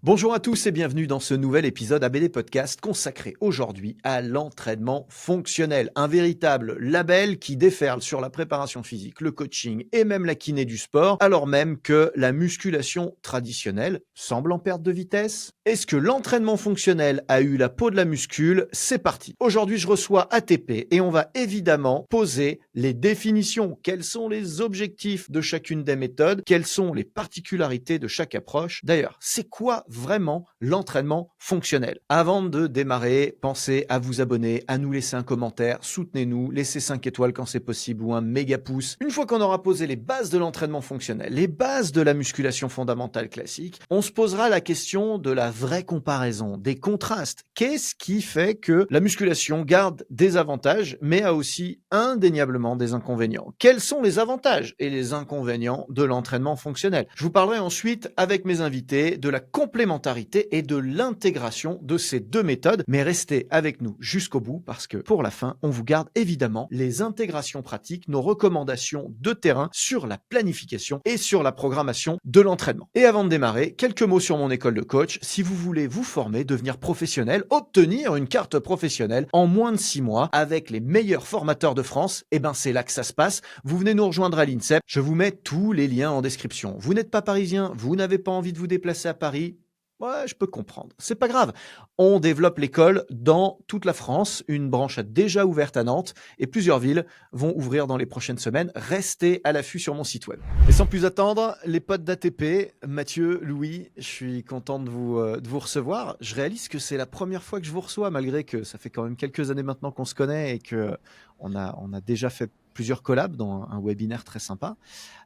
Bonjour à tous et bienvenue dans ce nouvel épisode ABD Podcast consacré aujourd'hui à l'entraînement fonctionnel. Un véritable label qui déferle sur la préparation physique, le coaching et même la kiné du sport, alors même que la musculation traditionnelle semble en perte de vitesse. Est-ce que l'entraînement fonctionnel a eu la peau de la muscule? C'est parti. Aujourd'hui, je reçois ATP et on va évidemment poser les définitions. Quels sont les objectifs de chacune des méthodes? Quelles sont les particularités de chaque approche? D'ailleurs, c'est quoi vraiment l'entraînement fonctionnel? Avant de démarrer, pensez à vous abonner, à nous laisser un commentaire, soutenez-nous, laissez 5 étoiles quand c'est possible ou un méga pouce. Une fois qu'on aura posé les bases de l'entraînement fonctionnel, les bases de la musculation fondamentale classique, on se posera la question de la vraie comparaison, des contrastes. Qu'est-ce qui fait que la musculation garde des avantages, mais a aussi indéniablement des inconvénients? Quels sont les avantages et les inconvénients de l'entraînement fonctionnel? Je vous parlerai ensuite avec mes invités de la complémentarité et de l'intégration de ces deux méthodes, mais restez avec nous jusqu'au bout parce que pour la fin, on vous garde évidemment les intégrations pratiques, nos recommandations de terrain sur la planification et sur la programmation de l'entraînement. Et avant de démarrer, quelques mots sur mon école de coach. Si vous voulez vous former, devenir professionnel, obtenir une carte professionnelle en moins de 6 mois avec les meilleurs formateurs de France, eh ben c'est là que ça se passe. Vous venez nous rejoindre à l'INSEP. Je vous mets tous les liens en description. Vous n'êtes pas parisien, vous n'avez pas envie de vous déplacer à Paris. Ouais, je peux comprendre. C'est pas grave. On développe l'école dans toute la France. Une branche a déjà ouverte à Nantes et plusieurs villes vont ouvrir dans les prochaines semaines. Restez à l'affût sur mon site web. Et sans plus attendre, les potes d'ATP, Mathieu, Louis, je suis content de vous recevoir. Je réalise que c'est la première fois que je vous reçois, malgré que ça fait quand même quelques années maintenant qu'on se connaît et que on a déjà fait plusieurs collabs dans un webinaire très sympa.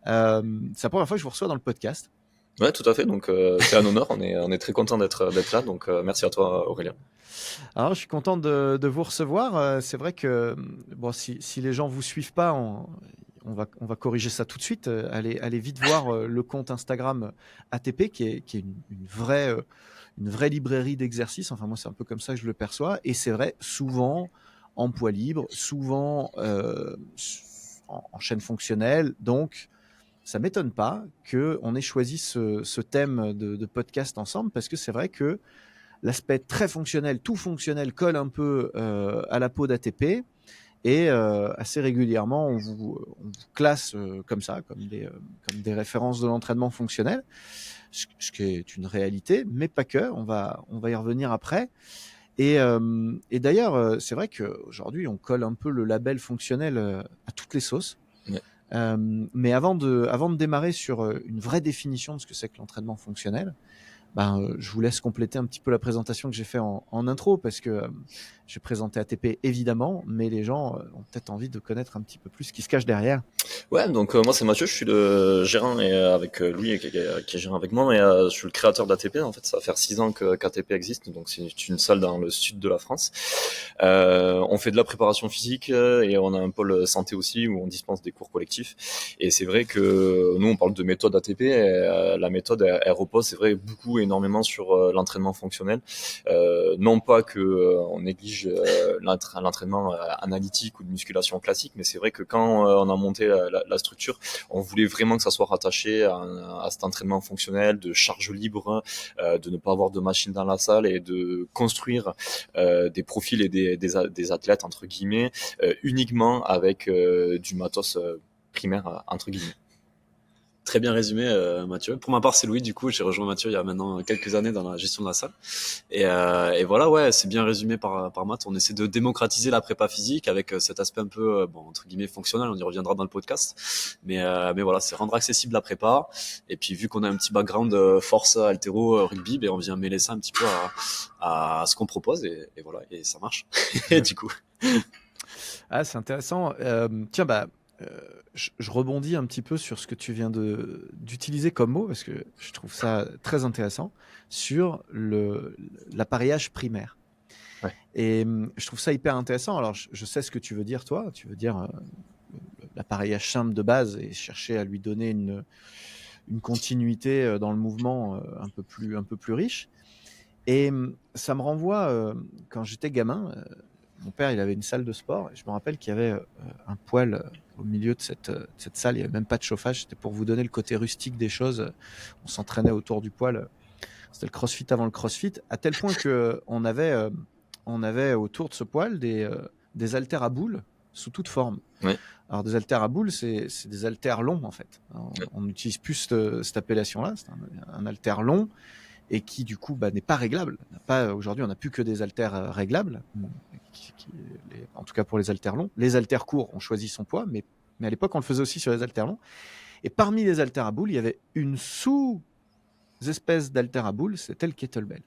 C'est la première fois que je vous reçois dans le podcast. Ouais, tout à fait. Donc, c'est un honneur. On est très content d'être là. Donc, merci à toi, Aurélien. Alors, je suis content de vous recevoir. C'est vrai que bon, si les gens vous suivent pas, on va corriger ça tout de suite. Allez vite voir le compte Instagram ATP, qui est une vraie librairie d'exercices. Enfin, moi, c'est un peu comme ça que je le perçois. Et c'est vrai, souvent en poids libre, souvent en chaîne fonctionnelle. Donc, ça m'étonne pas qu'on ait choisi ce thème de podcast ensemble, parce que c'est vrai que l'aspect très fonctionnel, tout fonctionnel, colle un peu à la peau d'ATP. Et assez régulièrement, on vous classe comme ça, comme des références de l'entraînement fonctionnel, ce qui est une réalité, mais pas que. On va y revenir après. Et d'ailleurs, c'est vrai qu'aujourd'hui, on colle un peu le label fonctionnel à toutes les sauces. Ouais. Mais avant de démarrer sur une vraie définition de ce que c'est que l'entraînement fonctionnel, je vous laisse compléter un petit peu la présentation que j'ai fait en intro, parce que j'ai présenté ATP évidemment, mais les gens ont peut-être envie de connaître un petit peu plus ce qui se cache derrière. Ouais, donc moi c'est Mathieu, je suis le gérant et avec Louis qui est gérant avec moi, mais je suis le créateur d'ATP. En fait, ça va faire 6 ans qu'ATP existe, donc c'est une salle dans le sud de la France. On fait de la préparation physique et on a un pôle santé aussi où on dispense des cours collectifs. Et c'est vrai que nous on parle de méthode ATP. Et, la méthode elle repose, c'est vrai, énormément sur l'entraînement fonctionnel. Non pas que on néglige l'entraînement analytique ou de musculation classique, mais c'est vrai que quand on a monté la structure, on voulait vraiment que ça soit rattaché à cet entraînement fonctionnel, de charge libre, de ne pas avoir de machine dans la salle et de construire des profils et des athlètes entre guillemets uniquement avec du matos primaire entre guillemets. Très bien résumé, Mathieu. Pour ma part, c'est Louis. Du coup, j'ai rejoint Mathieu il y a maintenant quelques années dans la gestion de la salle. Et voilà, ouais, c'est bien résumé par Matt. On essaie de démocratiser la prépa physique avec cet aspect un peu, bon, entre guillemets, fonctionnel. On y reviendra dans le podcast. Mais voilà, c'est rendre accessible la prépa. Et puis, vu qu'on a un petit background force, haltéro, rugby, ben, on vient mêler ça un petit peu à ce qu'on propose. Et voilà, et ça marche. Et du coup. Ah, c'est intéressant. Tiens, je rebondis un petit peu sur ce que tu viens d'utiliser comme mot, parce que je trouve ça très intéressant, sur l'appareillage primaire. Ouais. Et je trouve ça hyper intéressant. Alors, je sais ce que tu veux dire, toi. Tu veux dire l'appareillage simple de base et chercher à lui donner une continuité dans le mouvement un peu plus riche. Et ça me renvoie, quand j'étais gamin, mon père, il avait une salle de sport, et je me rappelle qu'il y avait un poêle au milieu de cette salle. Il n'y avait même pas de chauffage. C'était pour vous donner le côté rustique des choses. On s'entraînait autour du poêle C'était le CrossFit avant le CrossFit, à tel point qu'on avait autour de ce poil des haltères à boules sous toute forme. Ouais. Alors des haltères à boules, c'est des haltères longs en fait. On n'utilise plus cette appellation-là, c'est un haltère long et qui du coup n'est pas réglable. Aujourd'hui, on n'a plus que des haltères réglables, en tout cas pour les haltères longs. Les haltères courts, on choisit son poids, mais à l'époque, on le faisait aussi sur les haltères longs. Et parmi les haltères à boules, il y avait une sous-espèce d'haltère à boules, c'était le kettlebell.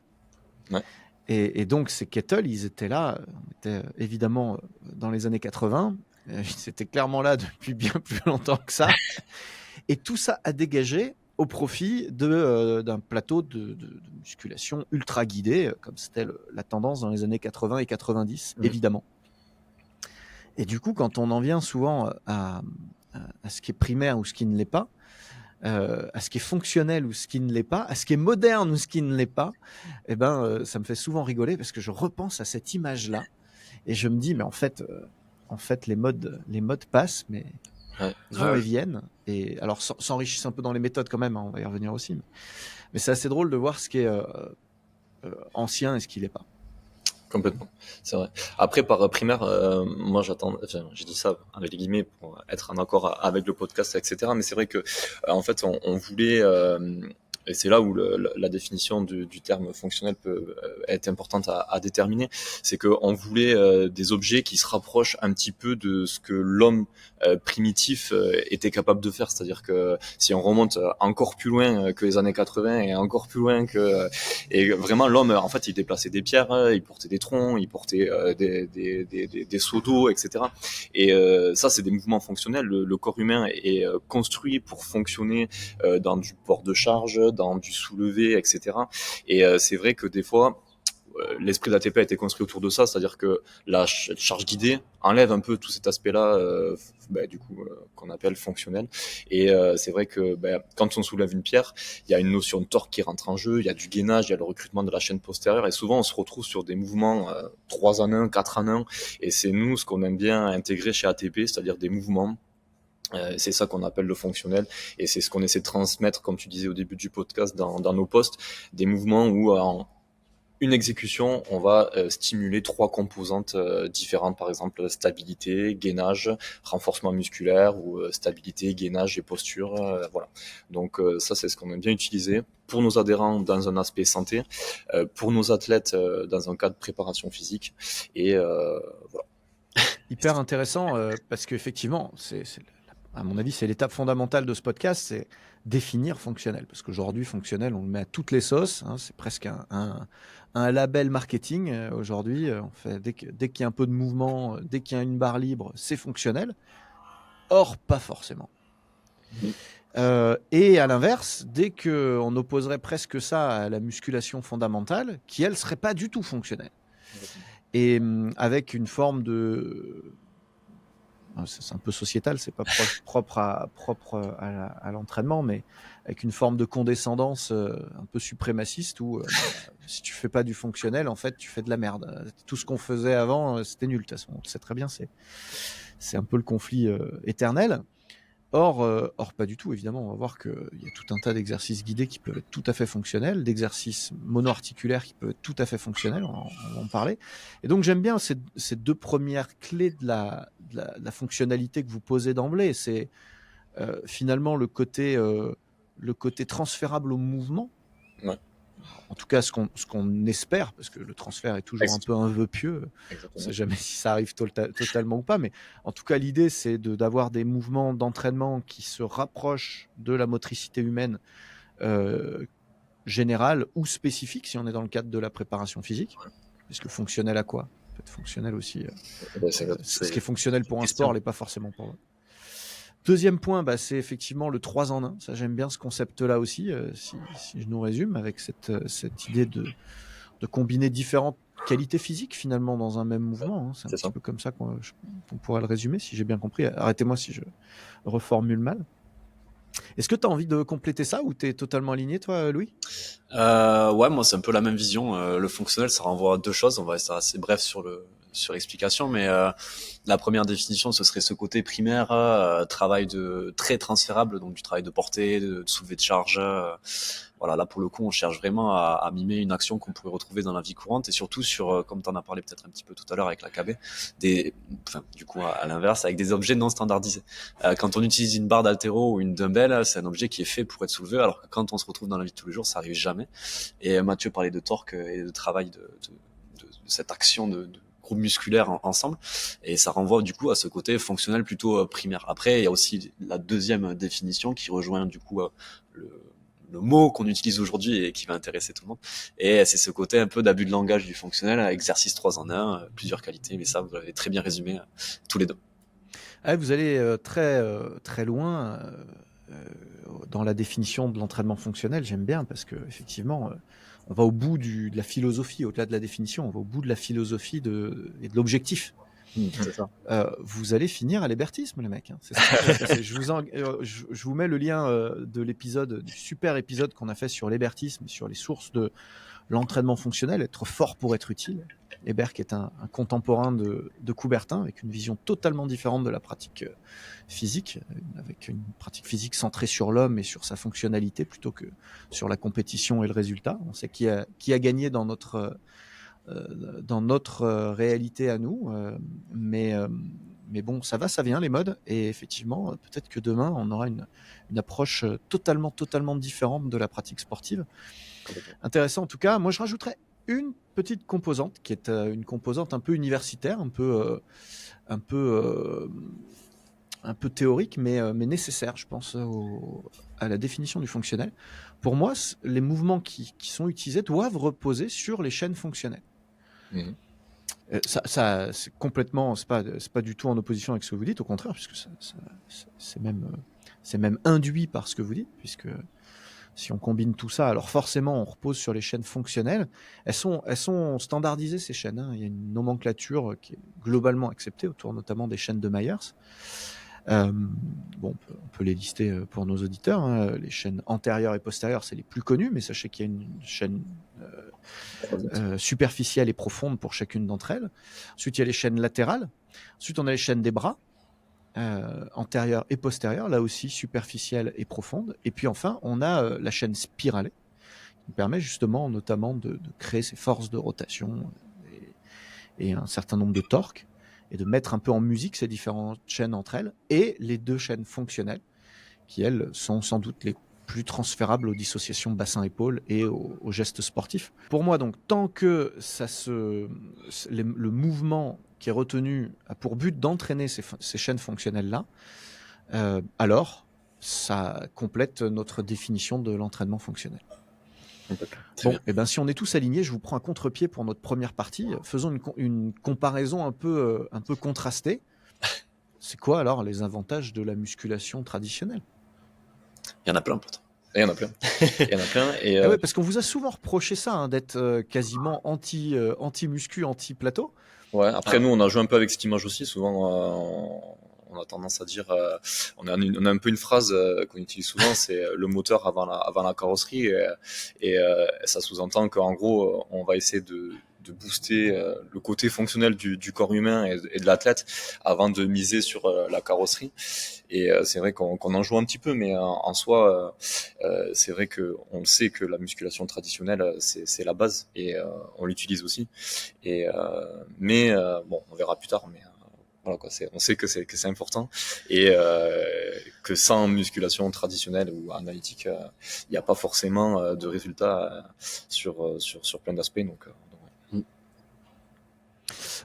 Ouais. Et donc, ces kettles, ils étaient là, on était évidemment dans les années 80, ils étaient clairement là depuis bien plus longtemps que ça. Et tout ça a dégagé au profit d'un plateau de musculation ultra guidé, comme c'était la tendance dans les années 80 et 90, évidemment. Et du coup, quand on en vient souvent à ce qui est primaire ou ce qui ne l'est pas, à ce qui est fonctionnel ou ce qui ne l'est pas, à ce qui est moderne ou ce qui ne l'est pas, ça me fait souvent rigoler parce que je repense à cette image-là et je me dis, mais en fait, les modes passent, mais vont et viennent. Et alors, s'enrichissent un peu dans les méthodes quand même, hein, on va y revenir aussi. Mais c'est assez drôle de voir ce qui est ancien et ce qui l'est pas. Complètement, c'est vrai. Après, par primaire, moi j'ai dit ça avec les guillemets pour être en accord avec le podcast, etc. Mais c'est vrai que, en fait, on voulait, et c'est là où la définition du terme fonctionnel peut être importante à déterminer, c'est qu'on voulait des objets qui se rapprochent un petit peu de ce que l'homme primitif était capable de faire. C'est-à-dire que si on remonte encore plus loin que les années 80 et encore plus loin et vraiment l'homme, en fait, il déplaçait des pierres, il portait des troncs, il portait des seaux d'eau, etc. Et ça, c'est des mouvements fonctionnels. Le corps humain est construit pour fonctionner dans du port de charge, dans du soulevé, etc. Et c'est vrai que des fois, l'esprit de l'ATP a été construit autour de ça, c'est-à-dire que la charge guidée enlève un peu tout cet aspect-là, qu'on appelle fonctionnel. Et c'est vrai que quand on soulève une pierre, il y a une notion de torque qui rentre en jeu, il y a du gainage, il y a le recrutement de la chaîne postérieure, et souvent on se retrouve sur des mouvements 3 en 1, 4 en 1, et c'est nous ce qu'on aime bien intégrer chez ATP, c'est-à-dire des mouvements. C'est ça qu'on appelle le fonctionnel, et c'est ce qu'on essaie de transmettre, comme tu disais au début du podcast, dans nos posts, des mouvements où en une exécution, on va stimuler 3 composantes différentes, par exemple stabilité, gainage, renforcement musculaire, ou stabilité, gainage et posture, voilà. Donc ça, c'est ce qu'on aime bien utiliser pour nos adhérents dans un aspect santé, pour nos athlètes dans un cadre de préparation physique, et voilà. Hyper intéressant parce qu'effectivement, à mon avis, c'est l'étape fondamentale de ce podcast, c'est définir fonctionnel. Parce qu'aujourd'hui, fonctionnel, on le met à toutes les sauces. Hein, c'est presque un label marketing. Aujourd'hui, on fait, dès qu'il y a un peu de mouvement, dès qu'il y a une barre libre, c'est fonctionnel. Or, pas forcément. Et à l'inverse, dès qu'on opposerait presque ça à la musculation fondamentale, qui, elle, serait pas du tout fonctionnelle. Et avec une forme de... C'est un peu sociétal, c'est pas propre à l'entraînement, mais avec une forme de condescendance un peu suprémaciste où si tu fais pas du fonctionnel, en fait, tu fais de la merde. Tout ce qu'on faisait avant, c'était nul. De toute façon, on le sait très bien, c'est un peu le conflit éternel. Or, pas du tout, évidemment. On va voir qu'il y a tout un tas d'exercices guidés qui peuvent être tout à fait fonctionnels, d'exercices mono-articulaires qui peuvent être tout à fait fonctionnels, on va en parler. Et donc, j'aime bien ces 2 premières clés de la fonctionnalité que vous posez d'emblée. C'est finalement le côté transférable au mouvement. Ouais. En tout cas, ce qu'on espère, parce que le transfert est toujours un peu un vœu pieux. Exactement. On ne sait jamais si ça arrive totalement ou pas, mais en tout cas, l'idée, c'est d'avoir des mouvements d'entraînement qui se rapprochent de la motricité humaine générale ou spécifique, si on est dans le cadre de la préparation physique. Puisque fonctionnel à quoi ? Ça peut être fonctionnel aussi. Ce qui est fonctionnel pour un sport n'est pas forcément pour l'autre. Deuxième point, c'est effectivement le 3 en 1. Ça, j'aime bien ce concept-là aussi, si je nous résume, avec cette idée de combiner différentes qualités physiques finalement dans un même mouvement. Hein. C'est un petit peu comme ça qu'on pourrait le résumer, si j'ai bien compris. Arrêtez-moi si je reformule mal. Est-ce que tu as envie de compléter ça ou tu es totalement aligné, toi, Louis ? Ouais, moi, c'est un peu la même vision. Le fonctionnel, ça renvoie à 2 choses. On va rester assez bref sur l'explication, mais la première définition, ce serait ce côté primaire, travail très transférable, donc du travail de portée, de soulevé de charge, voilà, là pour le coup, on cherche vraiment à mimer une action qu'on pourrait retrouver dans la vie courante et surtout sur, comme tu en as parlé peut-être un petit peu tout à l'heure avec la KB, du coup à l'inverse, avec des objets non standardisés. Quand on utilise une barre d'haltéro ou une dumbbell, c'est un objet qui est fait pour être soulevé, alors que quand on se retrouve dans la vie de tous les jours, ça arrive jamais. Et Mathieu parlait de torque et de travail de cette action de groupe musculaire ensemble, et ça renvoie du coup à ce côté fonctionnel plutôt primaire. Après, il y a aussi la deuxième définition qui rejoint du coup le mot qu'on utilise aujourd'hui et qui va intéresser tout le monde. Et c'est ce côté un peu d'abus de langage du fonctionnel, exercice 3 en 1, plusieurs qualités, mais ça, vous l'avez très bien résumé tous les deux. Ah, vous allez très loin dans la définition de l'entraînement fonctionnel. J'aime bien parce que effectivement, on va au bout de la philosophie, au-delà de la définition, on va au bout de la philosophie et de l'objectif. C'est ça. Vous allez finir à l'hébertisme, les mecs. Hein. C'est ça qui va se passer. Je vous mets le lien de l'épisode, du super épisode qu'on a fait sur l'hébertisme, sur les sources de l'entraînement fonctionnel, être fort pour être utile. Hébert qui est un contemporain de Coubertin, avec une vision totalement différente de la pratique physique, avec une pratique physique centrée sur l'homme et sur sa fonctionnalité plutôt que sur la compétition et le résultat. On sait qui a gagné dans notre réalité à nous, mais bon, ça va, ça vient, les modes, et effectivement, peut-être que demain, on aura une approche totalement différente de la pratique sportive. Intéressant en tout cas. Moi, je rajouterais une petite composante qui est une composante un peu universitaire, un peu théorique, mais nécessaire, je pense, à la définition du fonctionnel. Pour moi, les mouvements qui sont utilisés doivent reposer sur les chaînes fonctionnelles. Mmh. Ça, c'est complètement, c'est pas du tout en opposition avec ce que vous dites, au contraire, puisque c'est même induit par ce que vous dites, puisque si on combine tout ça, alors forcément, on repose sur les chaînes fonctionnelles. Elles sont standardisées, ces chaînes. Hein. Il y a une nomenclature qui est globalement acceptée, autour notamment des chaînes de Myers. Bon, on peut les lister pour nos auditeurs. Hein. Les chaînes antérieures et postérieures, c'est les plus connues, mais sachez qu'il y a une chaîne superficielle et profonde pour chacune d'entre elles. Ensuite, il y a les chaînes latérales. Ensuite, on a les chaînes des bras, antérieure et postérieure, là aussi superficielle et profonde. Et puis enfin, on a la chaîne spiralée, qui permet justement notamment de créer ces forces de rotation et un certain nombre de torques, et de mettre un peu en musique ces différentes chaînes entre elles, et les deux chaînes fonctionnelles, qui elles sont sans doute les plus transférables aux dissociations bassin-épaule et aux gestes sportifs. Pour moi, donc, tant que le mouvement qui est retenu a pour but d'entraîner ces chaînes fonctionnelles-là, alors ça complète notre définition de l'entraînement fonctionnel. Bon, et ben si on est tous alignés, je vous prends un contre-pied pour notre première partie. Faisons une comparaison un peu contrastée. C'est quoi alors les avantages de la musculation traditionnelle? Il y en a plein, pourtant. Il y en a plein. Et ouais, parce qu'on vous a souvent reproché ça, hein, d'être quasiment anti-muscu, anti-plateau. Ouais, après, nous, on a joué un peu avec cette image aussi. Souvent, on a tendance à dire, on a un peu une phrase qu'on utilise souvent, c'est le moteur avant la carrosserie, et ça sous-entend qu'en gros, on va essayer de booster le côté fonctionnel du corps humain et de l'athlète avant de miser sur la carrosserie. Et c'est vrai qu'on en joue un petit peu, mais en soi, c'est vrai que on sait que la musculation traditionnelle, c'est la base, et on l'utilise aussi. Et mais bon, on verra plus tard, mais voilà quoi, on sait que c'est important, et que sans musculation traditionnelle ou analytique, il n'y a pas forcément de résultats sur plein d'aspects. Donc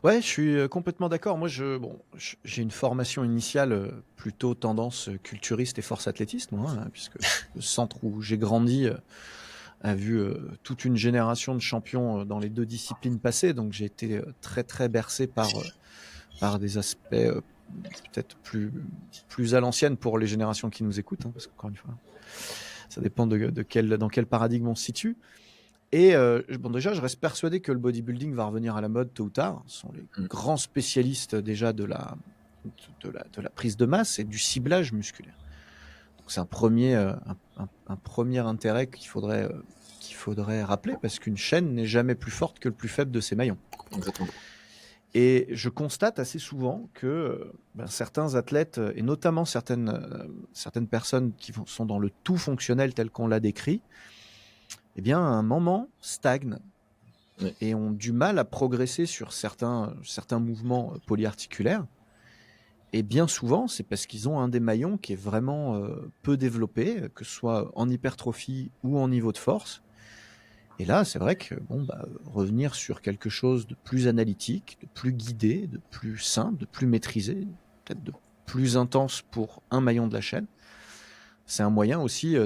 ouais, je suis complètement d'accord. Moi, j'ai une formation initiale plutôt tendance culturiste et force athlétiste, moi, hein, puisque le centre où j'ai grandi a vu toute une génération de champions dans les deux disciplines passées, donc j'ai été très très bercé par des aspects peut-être plus à l'ancienne pour les générations qui nous écoutent, hein, parce qu'encore une fois, ça dépend dans quel paradigme on se situe. Et bon, déjà, je reste persuadé que le bodybuilding va revenir à la mode tôt ou tard. Ce sont les grands spécialistes déjà de la prise de masse et du ciblage musculaire. Donc c'est un premier intérêt qu'il faudrait rappeler, parce qu'une chaîne n'est jamais plus forte que le plus faible de ses maillons. Exactement. Et je constate assez souvent que certains athlètes, et notamment certaines personnes qui sont dans le tout fonctionnel tel qu'on l'a décrit, eh bien, à un moment, stagnent Oui. et ont du mal à progresser sur certains mouvements polyarticulaires. Et bien souvent, c'est parce qu'ils ont un des maillons qui est vraiment peu développé, que ce soit en hypertrophie ou en niveau de force. Et là, c'est vrai que revenir sur quelque chose de plus analytique, de plus guidé, de plus simple, de plus maîtrisé, peut-être de plus intense pour un maillon de la chaîne, c'est un moyen aussi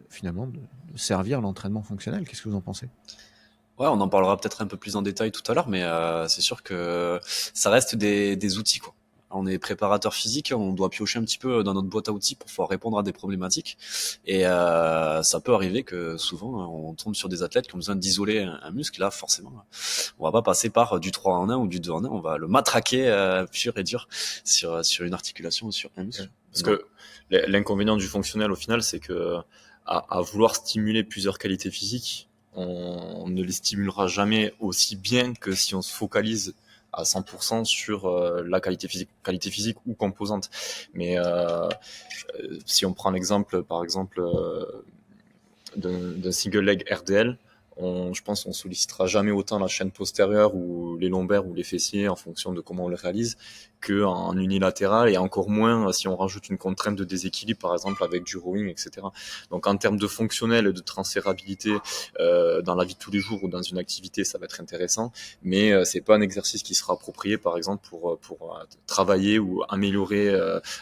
finalement de servir l'entraînement fonctionnel. Qu'est-ce que vous en pensez? Ouais, on en parlera peut-être un peu plus en détail tout à l'heure, mais c'est sûr que ça reste des outils, quoi. On est préparateur physique, on doit piocher un petit peu dans notre boîte à outils pour pouvoir répondre à des problématiques. Et ça peut arriver que souvent on tombe sur des athlètes qui ont besoin d'isoler un muscle. Là, forcément, on va pas passer par du 3 en 1 ou du 2 en 1. On va le matraquer pur et dur sur une articulation ou sur un muscle. Parce que l'inconvénient du fonctionnel, au final, c'est que à vouloir stimuler plusieurs qualités physiques, on ne les stimulera jamais aussi bien que si on se focalise à 100% sur la qualité physique ou composante. Mais si on prend l'exemple, par exemple, d'un single leg RDL, je pense qu'on sollicitera jamais autant la chaîne postérieure ou les lombaires ou les fessiers en fonction de comment on le réalise qu'en unilatéral, et encore moins si on rajoute une contrainte de déséquilibre, par exemple avec du rowing, etc. Donc en termes de fonctionnel et de transférabilité dans la vie de tous les jours ou dans une activité, ça va être intéressant, mais c'est pas un exercice qui sera approprié, par exemple, pour travailler ou améliorer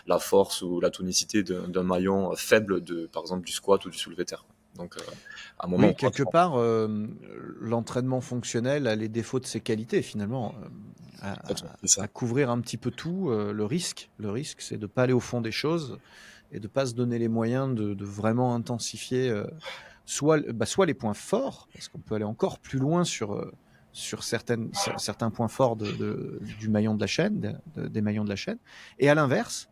la force ou la tonicité d'un maillon faible, par exemple du squat ou du soulevé terre. Donc, à un moment, Oui, quelque part, l'entraînement fonctionnel a les défauts de ses qualités, finalement. À couvrir un petit peu tout, le risque, c'est de ne pas aller au fond des choses et de ne pas se donner les moyens de vraiment intensifier soit les points forts, parce qu'on peut aller encore plus loin sur certains points forts du maillon de la chaîne, des maillons de la chaîne, et à l'inverse,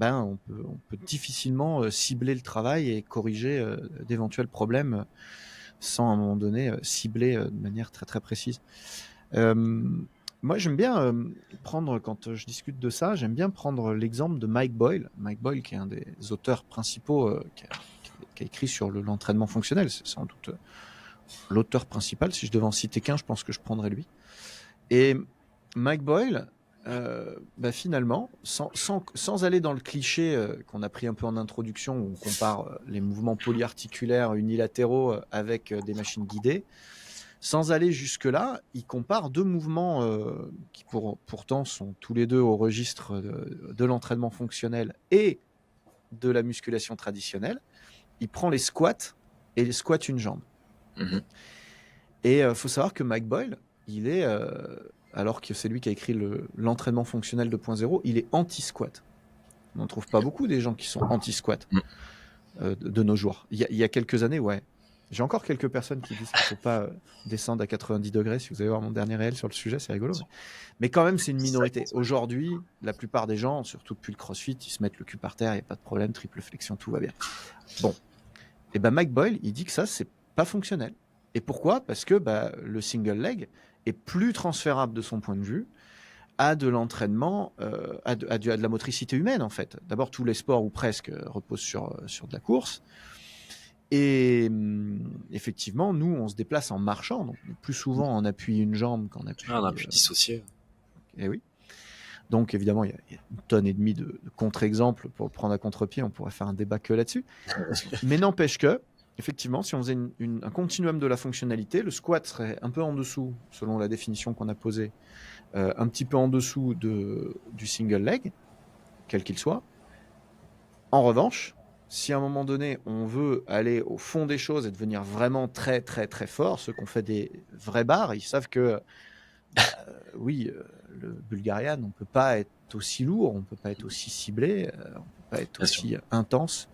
on peut difficilement cibler le travail et corriger d'éventuels problèmes sans à un moment donné cibler de manière très très précise. Moi, j'aime bien prendre, quand je discute de ça, j'aime bien prendre l'exemple de Mike Boyle. Mike Boyle, qui est un des auteurs principaux qui a écrit sur l'entraînement fonctionnel. C'est sans doute l'auteur principal. Si je devais en citer qu'un, je pense que je prendrais lui. Et Mike Boyle, finalement, sans aller dans le cliché qu'on a pris un peu en introduction, où on compare les mouvements polyarticulaires unilatéraux avec des machines guidées, sans aller jusque-là, il compare deux mouvements qui pourtant sont tous les deux au registre de l'entraînement fonctionnel et de la musculation traditionnelle. Il prend les squats et les squats une jambe. Mm-hmm. Et il faut savoir que Mike Boyle, il est, alors que c'est lui qui a écrit l'entraînement fonctionnel 2.0, il est anti-squat. On n'en trouve pas beaucoup des gens qui sont anti-squat de nos jours. Il y a quelques années, ouais. J'ai encore quelques personnes qui disent qu'il ne faut pas descendre à 90 degrés. Si vous allez voir mon dernier réel sur le sujet, c'est rigolo. Mais quand même, c'est une minorité. Aujourd'hui, la plupart des gens, surtout depuis le CrossFit, ils se mettent le cul par terre, il n'y a pas de problème, triple flexion, tout va bien. Bon. Et Mike Boyle, il dit que ça, c'est pas fonctionnel. Et pourquoi ? Parce que le single leg est plus transférable de son point de vue à de l'entraînement, à de la motricité humaine, en fait. D'abord, tous les sports, ou presque, reposent sur de la course. Et effectivement, nous, on se déplace en marchant, donc plus souvent en appui une jambe qu'en appui... on a pu dissocier. Et oui. Donc évidemment, il y a une tonne et demie de contre-exemples pour le prendre à contre-pied. On pourrait faire un débat que là-dessus. Mais n'empêche que, effectivement, si on faisait un continuum de la fonctionnalité, le squat serait un peu en dessous, selon la définition qu'on a posée, un petit peu en dessous du single leg, quel qu'il soit. En revanche, si à un moment donné, on veut aller au fond des choses et devenir vraiment très, très, très fort, ceux qui ont fait des vrais bars, ils savent que, oui, le Bulgarian, on ne peut pas être aussi lourd, on ne peut pas être aussi ciblé, on ne peut pas être aussi intense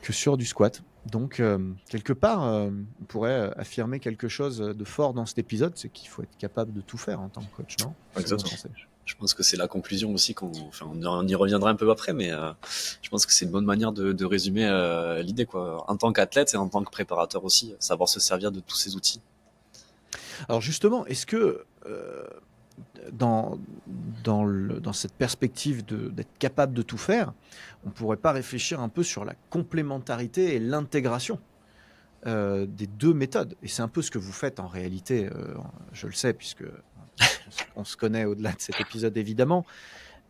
que sur du squat. Donc, quelque part, on pourrait affirmer quelque chose de fort dans cet épisode, c'est qu'il faut être capable de tout faire en tant que coach, non ? Exactement. Je pense que c'est la conclusion aussi, on y reviendra un peu après, mais je pense que c'est une bonne manière de résumer l'idée, quoi. En tant qu'athlète et en tant que préparateur aussi, savoir se servir de tous ces outils. Alors justement, est-ce que dans cette perspective d'être capable de tout faire, on ne pourrait pas réfléchir un peu sur la complémentarité et l'intégration ? des deux méthodes. Et c'est un peu ce que vous faites en réalité, je le sais, puisque on se connaît au-delà de cet épisode évidemment,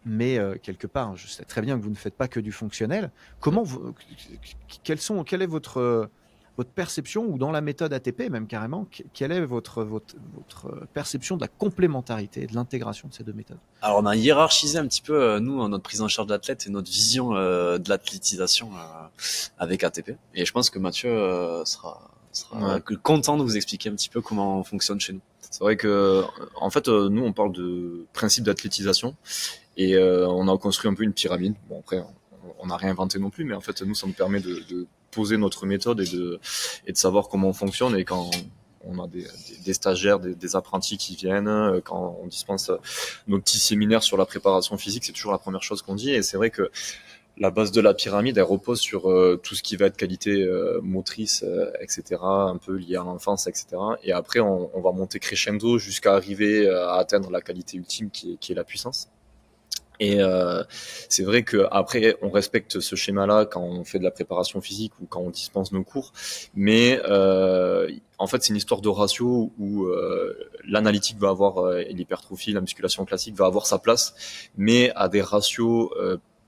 mais quelque part, je sais très bien que vous ne faites pas que du fonctionnel. Quelle est votre perception, ou dans la méthode ATP même carrément, quelle est votre perception de la complémentarité et de l'intégration de ces deux méthodes? Alors, on a hiérarchisé un petit peu, nous, notre prise en charge de l'athlète et notre vision de l'athlétisation avec ATP. Et je pense que Mathieu sera content de vous expliquer un petit peu comment on fonctionne chez nous. C'est vrai que, en fait, nous, on parle de principe d'athlétisation et on a construit un peu une pyramide. Bon, après, on n'a rien inventé non plus, mais en fait, nous, ça nous permet de poser notre méthode et de savoir comment on fonctionne. Et quand on a des stagiaires, des apprentis qui viennent, quand on dispense nos petits séminaires sur la préparation physique, c'est toujours la première chose qu'on dit. Et c'est vrai que la base de la pyramide, elle repose sur tout ce qui va être qualité motrice, etc., un peu lié à l'enfance, etc. Et après, on va monter crescendo jusqu'à arriver à atteindre la qualité ultime qui est la puissance. Et c'est vrai que après on respecte ce schéma-là quand on fait de la préparation physique ou quand on dispense nos cours, mais en fait c'est une histoire de ratio où l'analytique va avoir l'hypertrophie, la musculation classique va avoir sa place, mais à des ratios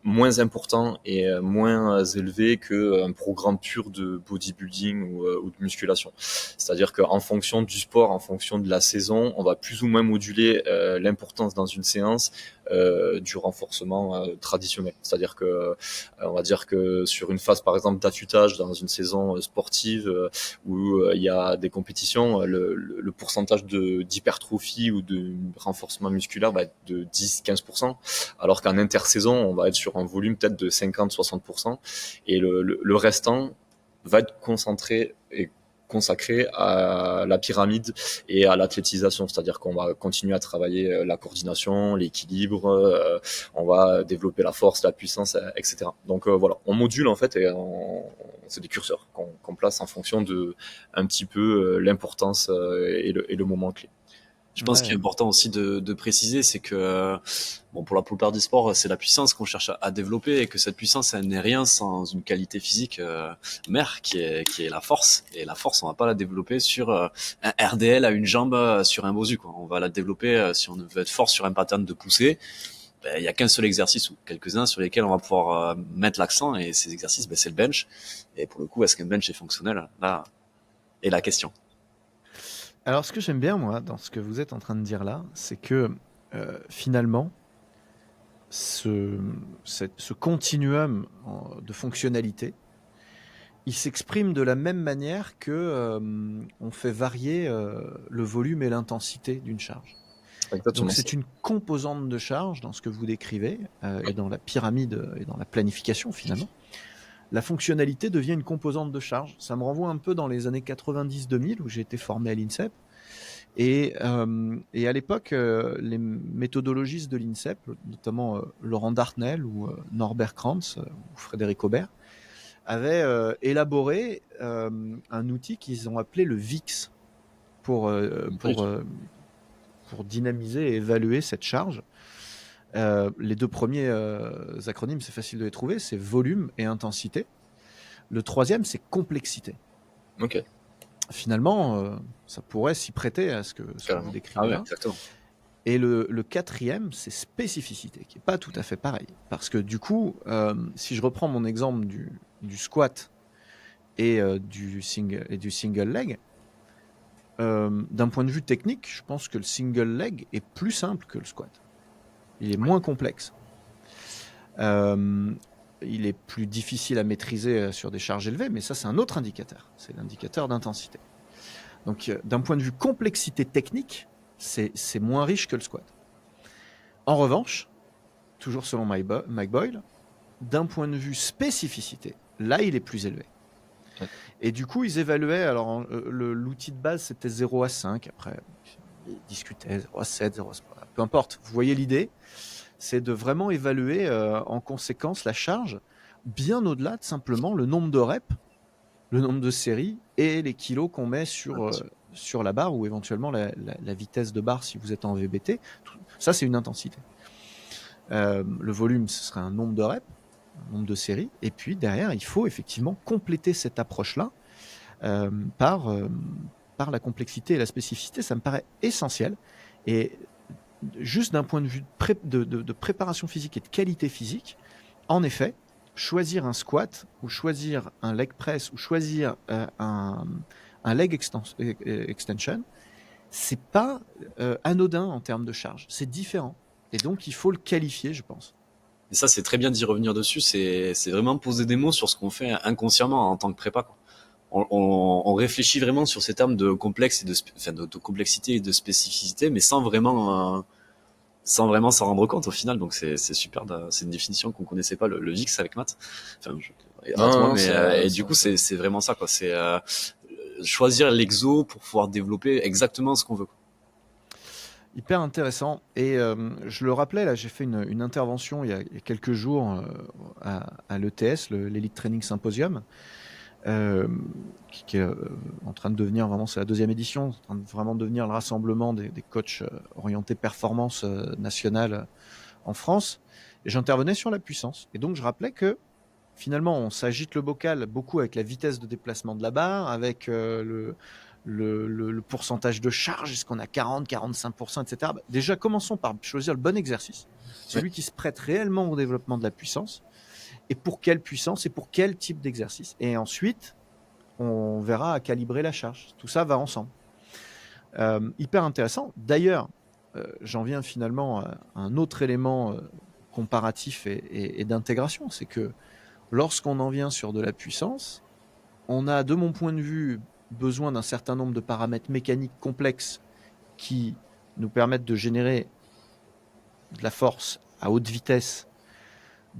moins importants et moins élevés qu'un programme pur de bodybuilding ou de musculation. C'est-à-dire qu'en fonction du sport, en fonction de la saison, on va plus ou moins moduler l'importance dans une séance du renforcement traditionnel. C'est-à-dire que on va dire que sur une phase par exemple d'affûtage dans une saison sportive où il y a des compétitions, le pourcentage d'hypertrophie ou de renforcement musculaire va être de 10-15%, alors qu'en intersaison, on va être sur un volume peut-être de 50-60%, et le restant va être concentré et consacré à la pyramide et à l'athlétisation, c'est-à-dire qu'on va continuer à travailler la coordination, l'équilibre, on va développer la force, la puissance, etc. Donc voilà, on module en fait, et c'est des curseurs qu'on place en fonction de un petit peu l'importance et le moment clé. Je pense qu'il est important aussi de préciser, c'est que bon, pour la plupart des sports, c'est la puissance qu'on cherche à développer, et que cette puissance, elle n'est rien sans une qualité physique mère qui est la force. Et la force, on va pas la développer sur un RDL à une jambe sur un bosu, quoi. On va la développer si on veut être fort sur un pattern de poussée. Il y a qu'un seul exercice ou quelques-uns sur lesquels on va pouvoir mettre l'accent, et ces exercices, c'est le bench. Et pour le coup, est-ce qu'un bench est fonctionnel? Là est la question. Alors, ce que j'aime bien, moi, dans ce que vous êtes en train de dire là, c'est que finalement, ce continuum de fonctionnalité, il s'exprime de la même manière que on fait varier le volume et l'intensité d'une charge. Exactement. Donc, c'est une composante de charge dans ce que vous décrivez, et dans la pyramide et dans la planification, finalement. La fonctionnalité devient une composante de charge. Ça me renvoie un peu dans les années 90-2000 où j'ai été formé à l'INSEP. Et à l'époque, les méthodologistes de l'INSEP, notamment Laurent Dartnell ou Norbert Krantz ou Frédéric Aubert, avaient élaboré un outil qu'ils ont appelé le VIX pour dynamiser et évaluer cette charge. Les deux premiers acronymes, c'est facile de les trouver, c'est volume et intensité. Le troisième, c'est complexité. Ok. Finalement, ça pourrait s'y prêter à ce que vous décrivez là. Exactement. Et le quatrième, c'est spécificité, qui n'est pas tout à fait pareil. Parce que du coup, si je reprends mon exemple du squat et du single leg, d'un point de vue technique, je pense que le single leg est plus simple que le squat. Il est moins complexe. Il est plus difficile à maîtriser sur des charges élevées, mais ça, c'est un autre indicateur. C'est l'indicateur d'intensité. Donc, d'un point de vue complexité technique, c'est moins riche que le squat. En revanche, toujours selon Mike Boyle, d'un point de vue spécificité, là, il est plus élevé. Ouais. Et du coup, ils évaluaient, alors l'outil de base, c'était 0 à 5. Après, ils discutaient 0 à 7, 0 à 5. Peu importe, vous voyez l'idée. C'est de vraiment évaluer en conséquence la charge, bien au-delà de simplement le nombre de reps, le nombre de séries et les kilos qu'on met sur la barre, ou éventuellement la vitesse de barre si vous êtes en VBT. Ça, c'est une intensité. Le volume, ce serait un nombre de reps, un nombre de séries. Et puis derrière, il faut effectivement compléter cette approche-là euh, par, euh, par la complexité et la spécificité. Ça me paraît essentiel. Et juste d'un point de vue de préparation physique et de qualité physique, en effet, choisir un squat ou choisir un leg press ou choisir un leg extension, c'est pas anodin en termes de charge. C'est différent. Et donc, il faut le qualifier, je pense. Et ça, c'est très bien d'y revenir dessus. C'est vraiment poser des mots sur ce qu'on fait inconsciemment en tant que prépa, quoi. On réfléchit vraiment sur ces termes de complexe et de complexité et de spécificité, mais sans vraiment s'en rendre compte au final. Donc c'est super. C'est une définition qu'on connaissait pas, le VIX avec maths. Enfin, Non, mais et du coup c'est vraiment ça, quoi. C'est choisir l'exo pour pouvoir développer exactement ce qu'on veut, quoi. Hyper intéressant. Et je le rappelais, là, j'ai fait une intervention il y a quelques jours à l'ETS, l'Elite Training Symposium, qui est en train de devenir vraiment, c'est la 2e édition, en train de vraiment devenir le rassemblement des coachs orientés performance nationale en France. Et j'intervenais sur la puissance. Et donc, je rappelais que finalement, on s'agite le bocal beaucoup avec la vitesse de déplacement de la barre, avec le pourcentage de charge, est-ce qu'on a 40, 45%, etc. Bah, déjà, commençons par choisir le bon exercice, celui qui se prête réellement au développement de la puissance, et pour quelle puissance et pour quel type d'exercice. Et ensuite, on verra à calibrer la charge. Tout ça va ensemble. Hyper intéressant. D'ailleurs, j'en viens finalement à un autre élément comparatif et d'intégration, c'est que lorsqu'on en vient sur de la puissance, on a, de mon point de vue, besoin d'un certain nombre de paramètres mécaniques complexes qui nous permettent de générer de la force à haute vitesse